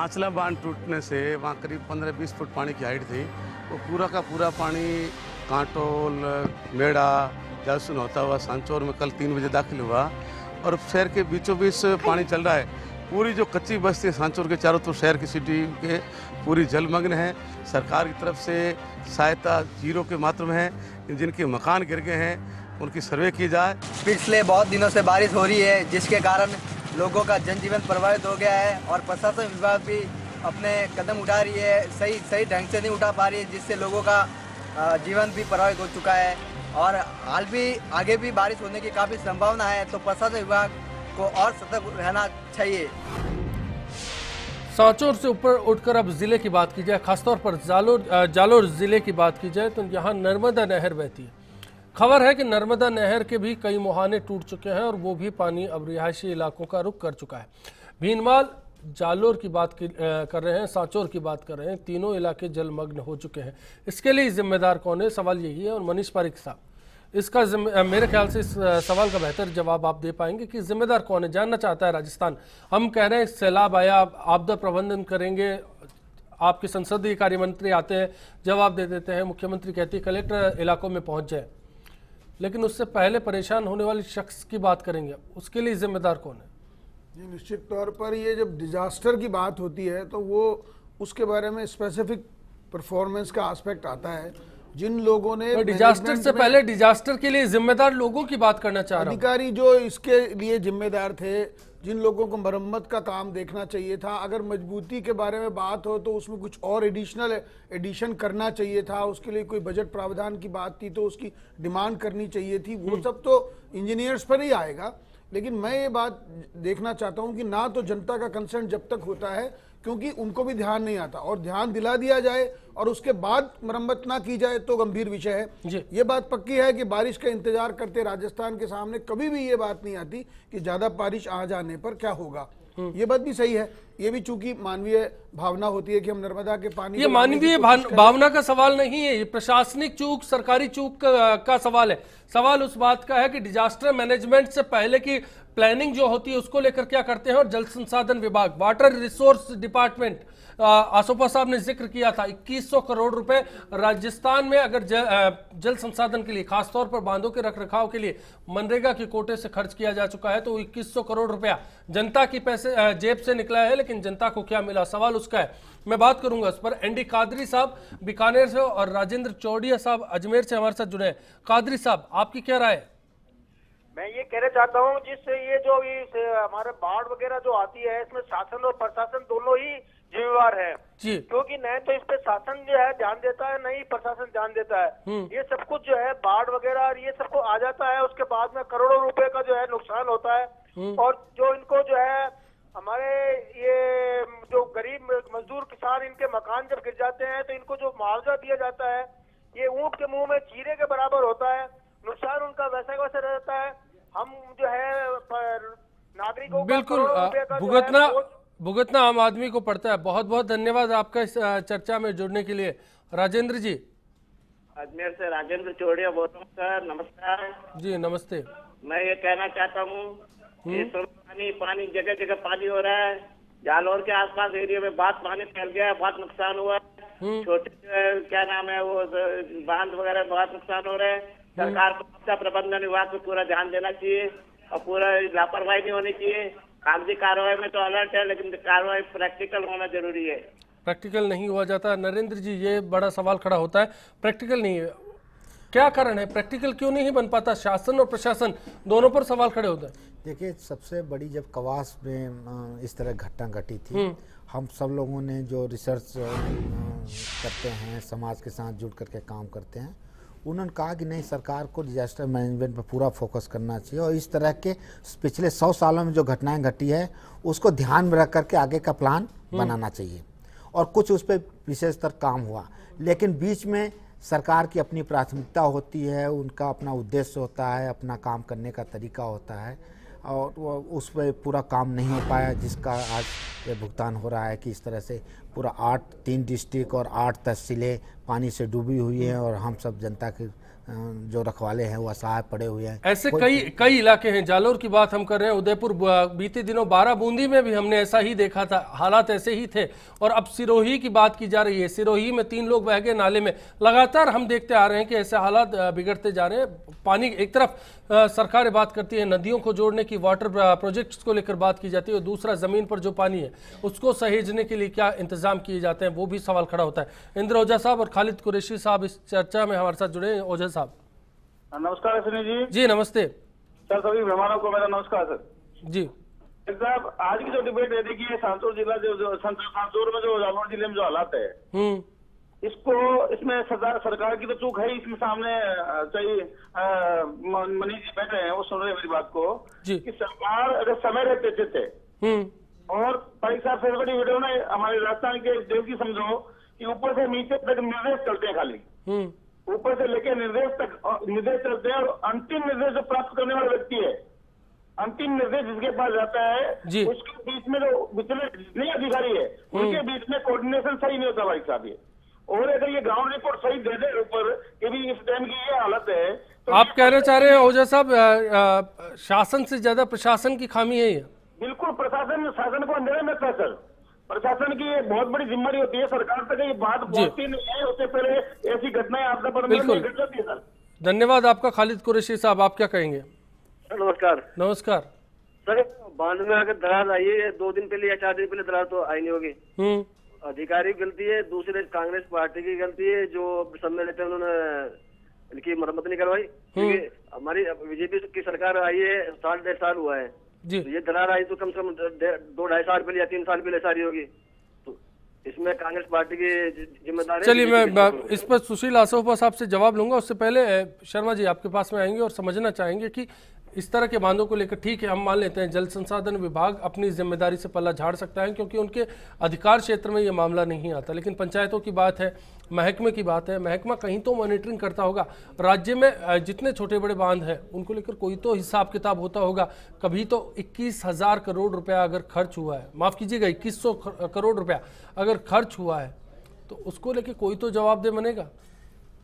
पांचला बांध टूटने से वहाँ करीब 15-20 फुट पानी की हाइट थी। वो पूरा का पूरा पानी कांटोल, मेड़ा, जालसून होता हुआ सांचौर में कल 3 बजे दाखिल हुआ और शहर के बीचों बीच पानी चल रहा है। पूरी जो कच्ची बस्ती है सांचौर के चारों तरफ शहर की सिटी के पूरी जलमग्न है। सरकार की तरफ से सहायता जीरो के मात्रा में है। जिनके मकान गिर गए हैं उनकी सर्वे की जाए। पिछले बहुत दिनों से बारिश हो रही है, जिसके कारण लोगों का जनजीवन प्रभावित हो गया है और प्रशासन विभाग भी अपने कदम उठा रही है, सही ढंग से नहीं उठा पा रही है, जिससे लोगों का जीवन भी प्रभावित हो चुका है। और हाल भी आगे भी बारिश होने की काफ़ी संभावना है, तो प्रशासन विभाग को और सतर्क रहना चाहिए। सांचौर से ऊपर उठकर अब जिले की बात की जाए, खासतौर पर जालोर जिले की बात की जाए तो यहाँ नर्मदा नहर बहती है। खबर है कि नर्मदा नहर के भी कई मुहाने टूट चुके हैं और वो भी पानी अब रिहायशी इलाकों का रुख कर चुका है। भीनमाल, जालोर की बात कर रहे हैं, सांचौर की बात कर रहे हैं, तीनों इलाके जलमग्न हो चुके हैं। इसके लिए जिम्मेदार कौन है, सवाल यही है। और मनीष पारिक साहब, इसका मेरे ख्याल से इस सवाल का बेहतर जवाब आप दे पाएंगे कि जिम्मेदार कौन है। जानना चाहता है राजस्थान। हम कह रहे हैं सैलाब आया, आपदा प्रबंधन करेंगे, आपके संसदीय कार्य मंत्री आते हैं, जवाब दे देते हैं, मुख्यमंत्री कहती है कलेक्टर इलाकों में पहुंच जाए, लेकिन उससे पहले परेशान होने वाले शख्स की बात करेंगे, उसके लिए जिम्मेदार कौन है? जी, निश्चित तौर पर ये जब डिजास्टर की बात होती है तो वो उसके बारे में स्पेसिफिक परफॉर्मेंस का एस्पेक्ट आता है। जिन लोगों ने डिजास्टर से पहले डिजास्टर के लिए जिम्मेदार लोगों की बात करना चाह रहा हूं। अधिकारी जो इसके लिए जिम्मेदार थे, जिन लोगों को मरम्मत का काम देखना चाहिए था, अगर मजबूती के बारे में बात हो तो उसमें कुछ और एडिशन करना चाहिए था, उसके लिए कोई बजट प्रावधान की बात थी तो उसकी डिमांड करनी चाहिए थी, वो सब तो इंजीनियर्स पर ही आएगा। लेकिन मैं ये बात देखना चाहता हूं कि ना तो जनता का कंसर्न जब तक होता है, क्योंकि उनको भी ध्यान नहीं आता, और ध्यान दिला दिया जाए और उसके बाद मरम्मत ना की जाए तो गंभीर विषय है। ये बात पक्की है कि बारिश का इंतजार करते राजस्थान के सामने कभी भी ये बात नहीं आती कि ज्यादा बारिश आ जाने पर क्या होगा। ये बात भी सही है। ये भी चूंकि मानवीय भावना होती है कि हम नर्मदा के पानी, ये मानवीय भावना का सवाल नहीं है, ये प्रशासनिक चूक, सरकारी चूक का सवाल है। सवाल उस बात का है कि डिजास्टर मैनेजमेंट से पहले की प्लानिंग जो होती है उसको लेकर क्या करते हैं। और जल संसाधन विभाग, वाटर रिसोर्स डिपार्टमेंट, आसोपा साहब ने जिक्र किया था 2100 करोड़ रुपए राजस्थान में अगर जल संसाधन के लिए, खासतौर पर बांधों के रखरखाव के लिए मनरेगा के कोटे से खर्च किया जा चुका है, तो 2100 करोड़ रुपया जनता की पैसे जेब से निकला है, लेकिन जनता को क्या मिला, सवाल उसका है। मैं बात करूंगा उस पर। एनडी कादरी साहब बीकानेर से और राजेंद्र चौड़िया साहब अजमेर से हमारे साथ जुड़े हैं। कादरी साहब, आपकी क्या राय है? मैं ये कहना चाहता हूँ, जिससे ये जो हमारे बाढ़ वगैरह जो आती है, इसमें शासन और प्रशासन दोनों ही जिम्मेवार है, क्योंकि न तो इस पे शासन जो है ध्यान देता है, न ही प्रशासन ध्यान देता है। ये सब कुछ जो है बाढ़ वगैरह और ये सबको आ जाता है, उसके बाद में करोड़ों रुपए का जो है नुकसान होता है। और जो इनको जो है हमारे ये जो गरीब मजदूर किसान, इनके मकान जब गिर जाते हैं तो इनको जो मुआवजा दिया जाता है, ये ऊंट के मुंह में चीरे के बराबर होता है। नुकसान उनका वैसा वैसा रहता है। हम जो है नागरिकों बिल्कुल भुगतना आम आदमी को पड़ता है। बहुत बहुत धन्यवाद आपका इस चर्चा में जुड़ने के लिए। राजेंद्र जी, अजमेर से राजेंद्र चौड़िया बोल रहा हूँ सर, नमस्कार जी। नमस्ते। मैं ये कहना चाहता हूँ कि पानी जगह जगह पानी हो रहा है। जालौर के आसपास एरिया में बहुत पानी फैल गया है, बहुत नुकसान हुआ है। छोटे क्या नाम है वो बांध वगैरह बहुत नुकसान हो रहे हैं। सरकार को आपदा प्रबंधन विभाग को पूरा ध्यान देना चाहिए और पूरा लापरवाही नहीं होनी चाहिए। कागजी कार्रवाई में तो अलर्ट है, लेकिन कार्रवाई प्रैक्टिकल होना जरूरी है। प्रैक्टिकल नहीं हुआ जाता। नरेंद्र जी, ये बड़ा सवाल खड़ा होता है, प्रैक्टिकल नहीं है, क्या कारण है? प्रैक्टिकल क्यों नहीं बन पाता? शासन और प्रशासन दोनों पर सवाल खड़े होते हैं। देखिए, सबसे बड़ी जब कवास में इस तरह घटना घटी थी, हम सब लोगों ने जो रिसर्च करते हैं, समाज के साथ जुड़ करके काम करते हैं, उन्होंने कहा कि नहीं, सरकार को डिजास्टर मैनेजमेंट पर पूरा फोकस करना चाहिए और इस तरह के पिछले 100 सालों में जो घटनाएं घटी है उसको ध्यान में रख करके आगे का प्लान बनाना चाहिए। और कुछ उस पर विशेषतर काम हुआ, लेकिन बीच में सरकार की अपनी प्राथमिकता होती है, उनका अपना उद्देश्य होता है, अपना काम करने का तरीका होता है, और उस पर पूरा काम नहीं हो पाया, जिसका आज ये भुगतान हो रहा है कि इस तरह से पूरा 3 डिस्ट्रिक्ट और 8 तहसीलें पानी से डूबी हुई हैं और हम सब जनता के जो रखवाले हैं वो असहाय पड़े हुए हैं। ऐसे कई इलाके हैं। जालोर की बात हम कर रहे हैं, उदयपुर, बीते दिनों बाराबूंदी में भी हमने ऐसा ही देखा था, हालात ऐसे ही थे। और अब सिरोही की बात की जा रही है, सिरोही में 3 लोग बह गए नाले में। लगातार हम देखते आ रहे हैं कि ऐसे हालात बिगड़ते जा रहे हैं। पानी एक तरफ सरकारें बात करती है नदियों को जोड़ने की, वाटर प्रोजेक्ट्स को लेकर बात की जाती है, और दूसरा जमीन पर जो पानी है उसको सहेजने के लिए क्या इंतजाम किए जाते हैं, वो भी सवाल खड़ा होता है। इंद्र ओझा साहब और खालिद कुरैशी साहब इस चर्चा में हमारे साथ जुड़े हैं। ओझा साहब नमस्कार। सुनील जी। जी नमस्ते सर, सभी मेहमानों को मेरा नमस्कार सर। जी साहब, आज की जो डिबेट है, देखिए सांचौर जिला जो सांचौर में जो जालौर जिले में जो हालात है, इसमें सरकार की तो चूक है। इसमें सामने चाहिए मनीष जी बैठे हैं, वो सुन रहे हैं मेरी बात को कि सरकार अगर समय रहते थे और भाई साहब सबसे बड़ी वीडियो ना हमारे राजस्थान के देश की समझो कि ऊपर से नीचे तक निर्देश चलते हैं, खाली ऊपर से लेके निर्देश चलते हैं, और अंतिम निर्देश जो प्राप्त करने वाला व्यक्ति है, अंतिम निर्देश जिसके पास जाता है, उसके बीच में जो विचलित जितने अधिकारी है उनके बीच में कोऑर्डिनेशन सही नहीं होता भाई साहब। ये और अगर ये ग्राउंड रिपोर्ट सही दे दे ऊपर कि भी इस टाइम की ये हालत है, तो आप कहना चाह रहे हैं ओझा साहब शासन से ज्यादा प्रशासन की खामी है ये? बिल्कुल, शासन को अंधेरे में था सर। प्रशासन की ये बहुत बड़ी जिम्मेदारी होती है, सरकार तक ये बात पहुंचती नहीं है, उससे पहले ऐसी घटनाएं आपदा प्रबंधन में घट जाती है सर। धन्यवाद आपका। खालिद कुरैशी साहब, आप क्या कहेंगे? नमस्कार। नमस्कार सर, बांध में अगर दरार आई है 2 दिन पहले या 4 दिन पहले, दरार तो आई नहीं होगी। अधिकारी की गलती है, दूसरे कांग्रेस पार्टी की गलती है जो समय लेते हैं उन्होंने इनकी मरम्मत नहीं करवाई। क्योंकि हमारी बीजेपी की सरकार आई है 1.5 साल हुआ है, तो ये दरार आई तो कम से कम 2-2.5 साल पहले या 3 साल पहले सारी होगी, तो इसमें कांग्रेस पार्टी की जिम्मेदारी। चलिए, मैं इस पर सुशील आसोपा साहब से जवाब लूंगा। उससे पहले शर्मा जी आपके पास में आएंगे और समझना चाहेंगे कि इस तरह के बांधों को लेकर, ठीक है हम मान लेते हैं जल संसाधन विभाग अपनी जिम्मेदारी से पल्ला झाड़ सकता है क्योंकि उनके अधिकार क्षेत्र में ये मामला नहीं आता, लेकिन पंचायतों की बात है, महकमे की बात है, महकमा कहीं तो मॉनिटरिंग करता होगा। राज्य में जितने छोटे बड़े बांध हैं उनको लेकर कोई तो हिसाब किताब होता होगा। कभी तो 21,000 करोड़ रुपया अगर खर्च हुआ है, माफ़ कीजिएगा 2100 करोड़ रुपया अगर खर्च हुआ है, तो उसको लेकर कोई तो जवाबदेह बनेगा।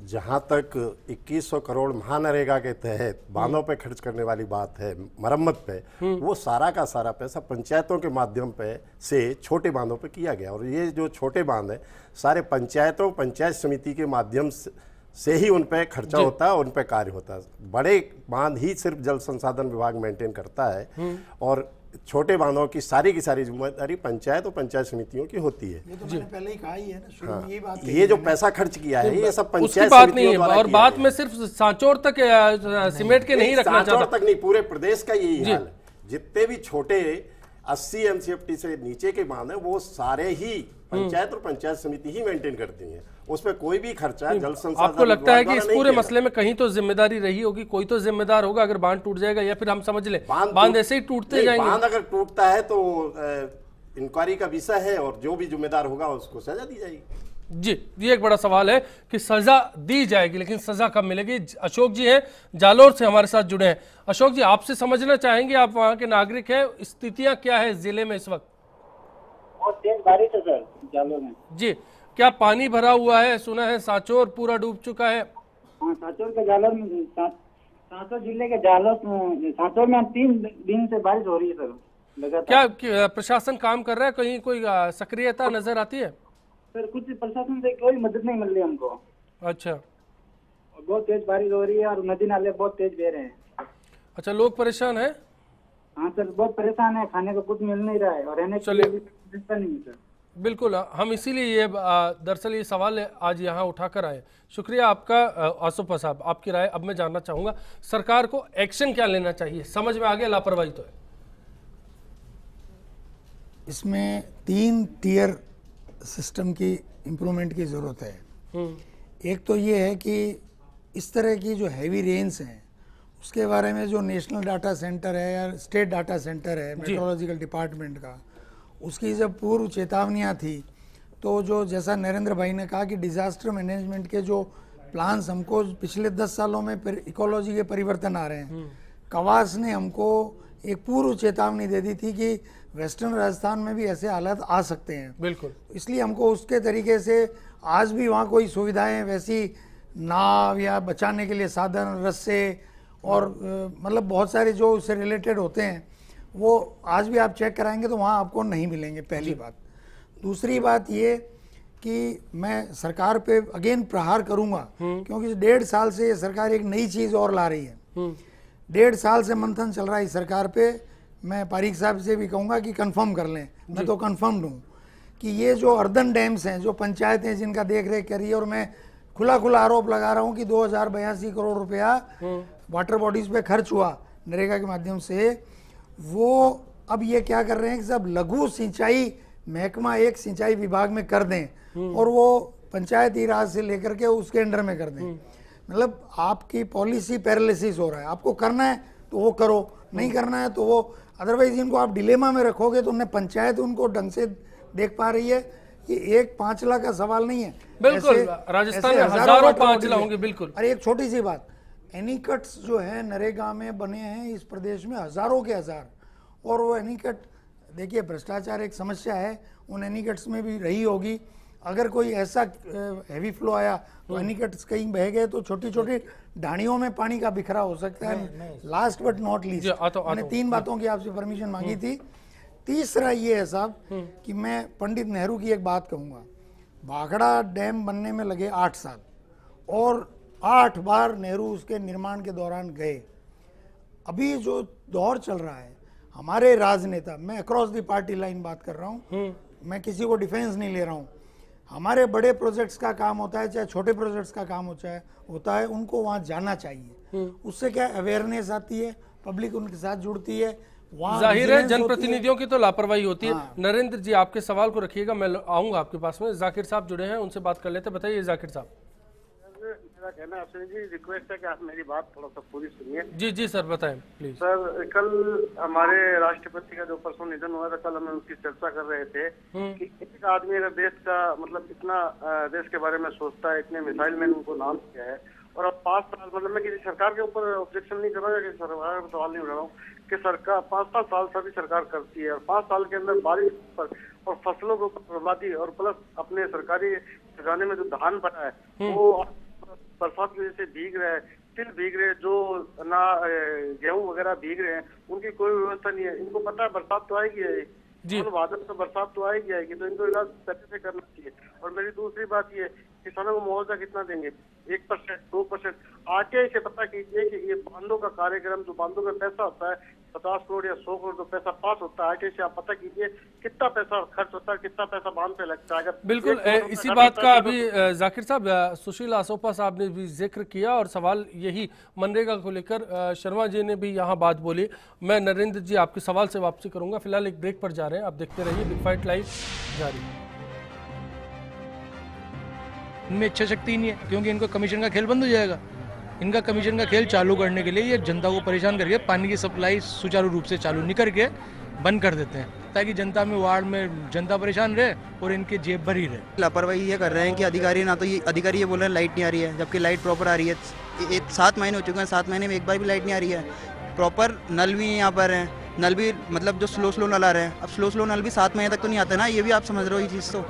जहाँ तक 2100 करोड़ महानरेगा के तहत बांधों पे खर्च करने वाली बात है, मरम्मत पे, वो सारा का सारा पैसा पंचायतों के माध्यम पे से छोटे बांधों पे किया गया। और ये जो छोटे बांध है सारे पंचायत समिति के माध्यम से ही उन पे खर्चा होता है, उन पे कार्य होता है। बड़े बांध ही सिर्फ जल संसाधन विभाग मेंटेन करता है और छोटे बांधों की सारी जिम्मेदारी पंचायत और पंचायत समितियों की होती है। ये तो मैंने पहले ही कहा ही है ना, शुरू में ये बात। ये जो पैसा खर्च किया है ये सब पंचायत बात नहीं है, और बात में सिर्फ सांचौर तक सिमेट के नहीं रखना चाहता, सांचौर तक नहीं, पूरे प्रदेश का यही हाल है। जितने भी छोटे 80 MCFT से नीचे के बांध है वो सारे ही पंचायत और पंचायत समिति ही मेंटेन करती है, उसमें कोई भी खर्चा जल संसाधन। आपको लगता है कि इस पूरे मसले में कहीं तो जिम्मेदारी रही होगी, कोई तो जिम्मेदार होगा अगर बांध टूट जाएगा, या फिर हम समझ ले बांध ऐसे ही टूटते जाएंगे? बांध अगर टूटता है तो इंक्वायरी का विषय है और जो भी जिम्मेदार होगा उसको सजा दी जाएगी। जी, ये एक बड़ा सवाल है कि सजा दी जाएगी, लेकिन सजा कब मिलेगी? अशोक जी हैं जालोर से हमारे साथ जुड़े हैं। अशोक जी, आपसे समझना चाहेंगे, आप वहाँ के नागरिक हैं, स्थितियां क्या है जिले में इस वक्त? बहुत तेज बारिश है सर जालोर में। जी, क्या पानी भरा हुआ है? सुना है सांचौर पूरा डूब चुका है। हाँ, सांचौर के जालोर में, सांचौर जिले के जालोर सांचौर में 3 दिन से बारिश हो रही है सर। क्या प्रशासन काम कर रहा है? कहीं कोई सक्रियता नजर आती है? सर कुछ प्रशासन से कोई मदद नहीं मिल रही हमको। अच्छा, बहुत तेज बारिश हो रही है और नदी नाले बहुत तेज बह रहे हैं। अच्छा, लोग परेशान है? हाँ सर, बहुत परेशान है, खाने को कुछ मिल नहीं रहा है और रहने के लिए भी व्यवस्था नहीं है सर। बिल्कुल, हम इसीलिए ये दरअसल ये सवाल आज यहाँ उठाकर आए। शुक्रिया आपका आसोपा साहब, आपकी राय अब मैं जानना चाहूँगा। सरकार को एक्शन क्या लेना चाहिए? समझ में आ गया लापरवाही तो है। इसमें 3 टियर सिस्टम की इम्प्रूवमेंट की ज़रूरत है। एक तो ये है कि इस तरह की जो हैवी रेन्स हैं उसके बारे में जो नेशनल डाटा सेंटर है या स्टेट डाटा सेंटर है मेट्रोलॉजिकल डिपार्टमेंट का, उसकी जब पूर्व चेतावनियाँ थी तो जो जैसा नरेंद्र भाई ने कहा कि डिज़ास्टर मैनेजमेंट के जो प्लान्स हमको पिछले 10 सालों में इकोलॉजी के परिवर्तन आ रहे हैं, कवास ने हमको एक पूर्व चेतावनी दे दी थी कि वेस्टर्न राजस्थान में भी ऐसे हालात आ सकते हैं। बिल्कुल, इसलिए हमको उसके तरीके से आज भी वहाँ कोई सुविधाएं वैसी नाव या बचाने के लिए साधन, रस्से और मतलब बहुत सारे जो उससे रिलेटेड होते हैं वो आज भी आप चेक कराएंगे तो वहाँ आपको नहीं मिलेंगे, पहली बात। दूसरी बात ये कि मैं सरकार पे अगेन प्रहार करूंगा, क्योंकि 1.5 साल से ये सरकार एक नई चीज और ला रही है। 1.5 साल से मंथन चल रहा है इस सरकार पे। मैं पारीक साहब से भी कहूंगा कि कंफर्म कर लें, मैं तो कंफर्म हूँ कि ये जो अर्दन डैम्स हैं, जो पंचायतें जिनका देख रेख कर रही है, और मैं खुला खुला आरोप लगा रहा हूँ कि 2082 करोड़ रुपया वाटर बॉडीज पे खर्च हुआ नरेगा के माध्यम से, वो अब ये क्या कर रहे हैं कि सब लघु सिंचाई महकमा एक सिंचाई विभाग में कर दें और वो पंचायती राज से लेकर के उसके अंडर में कर दें। मतलब आपकी पॉलिसी पैरालिसिस हो रहा है। आपको करना है तो वो करो, नहीं करना है तो वो, अदरवाइज इनको आप डिलेमा में रखोगे तो उन्हें पंचायत उनको ढंग से देख पा रही है। ये एक 5 लाख का सवाल नहीं है, बिल्कुल राजस्थान में हजारों 5 लाख होंगे। बिल्कुल। और एक छोटी सी बात, एनीकट्स जो है नरेगा में बने हैं इस प्रदेश में हजारों के हजार, और वो एनीकट, देखिए भ्रष्टाचार एक समस्या है, उन एनीकट्स में भी रही होगी। अगर कोई ऐसा हैवी फ्लो आया तो एनीकट्स कहीं बह गए तो छोटी छोटी ढाणियों में पानी का बिखरा हो सकता है। लास्ट बट नॉट लीस्ट, मैंने 3 बातों की आपसे परमिशन मांगी थी। तीसरा ये है साहब कि मैं पंडित नेहरू की एक बात कहूँगा, भाखड़ा डैम बनने में लगे 8 साल और 8 बार नेहरू उसके निर्माण के दौरान गए। अभी जो दौर चल रहा है, हमारे राजनेता, मैं अक्रॉस द पार्टी लाइन बात कर रहा हूँ, मैं किसी को डिफेंस नहीं ले रहा हूँ, हमारे बड़े प्रोजेक्ट्स का काम होता है चाहे छोटे प्रोजेक्ट्स का काम होता है, उनको वहाँ जाना चाहिए। उससे क्या अवेयरनेस आती है, पब्लिक उनके साथ जुड़ती है। जाहिर है जनप्रतिनिधियों की तो लापरवाही होती है। नरेंद्र जी आपके सवाल को रखिएगा, मैं आऊंगा आपके पास में। जाकिर साहब जुड़े हैं, उनसे बात कर लेते हैं। बताइए जाकिर साहब। मेरा कहना है आपसे जी, रिक्वेस्ट है कि आप मेरी बात थोड़ा सा पूरी सुनिए। जी जी सर बताएं प्लीज। सर कल हमारे राष्ट्रपति का जो परसों निधन हुआ था, कल हम उसकी चर्चा कर रहे थे कि एक आदमी अगर देश का मतलब इतना देश के बारे में सोचता है, इतने मिसाइल मैन उनको नाम किया है, और अब 5 साल, मतलब मैं किसी सरकार के ऊपर ऑब्जेक्शन नहीं कर रहा हूँ, किसी सरकार पर सवाल नहीं उठा रहा हूँ कि सरकार 5 साल सभी सरकार करती है, और 5 साल के अंदर बारिश पर और फसलों के ऊपर बर्बादी, और प्लस अपने सरकारी खजाने में जो धान पड़ा है वो बरसात की वजह से भीग रहे हैं, तिल भीग रहे हैं, जो ना गेहूं वगैरह भीग रहे हैं, उनकी कोई व्यवस्था नहीं है। इनको पता है बरसात तो आएगी है, वादन तो बरसात तो आएगी, तो इनको इलाज पहले से करना चाहिए। और मेरी दूसरी बात ये, किसानों को मुआवजा कितना देंगे, 1%, 2%? आरटीआई से पता कीजिए कि ये बांधों का कार्यक्रम, जो बांधों का पैसा होता है 50 करोड़ या 100 करोड़ जो पैसा पास होता है, आरटीआई से आप पता कीजिए कितना पैसा खर्च होता है, कितना पैसा बांध पे लगता है। अगर बिल्कुल इसी बात का अभी जाकिर साहब, सुशील आसोपा साहब ने भी जिक्र किया और सवाल यही मनरेगा को लेकर शर्मा जी ने भी यहाँ बात बोली। मैं नरेंद्र जी आपके सवाल से वापसी करूंगा, फिलहाल एक ब्रेक पर जा रहे हैं, आप देखते रहिए बिग फाइट लाइव जारी। इनमें इच्छा शक्ति नहीं है, क्योंकि इनको कमीशन का खेल बंद हो जाएगा। इनका कमीशन का खेल चालू करने के लिए ये जनता को परेशान करके पानी की सप्लाई सुचारू रूप से चालू नहीं करके बंद कर देते हैं, ताकि जनता में, वार्ड में जनता परेशान रहे और इनके जेब भरी रहे। लापरवाही ये कर रहे हैं कि अधिकारी ना तो ये अधिकारी ये बोल रहे हैं लाइट नहीं आ रही है, जबकि लाइट प्रॉपर आ रही है। 7 महीने हो चुके हैं, 7 महीने में एक बार भी लाइट नहीं आ रही है। प्रॉपर नल भी यहाँ पर है, नल भी मतलब जो स्लो नल आ रहे हैं। अब स्लो नल भी 7 महीने तक तो नहीं आते ना, ये भी आप समझ रहे हो ये चीज़ तो।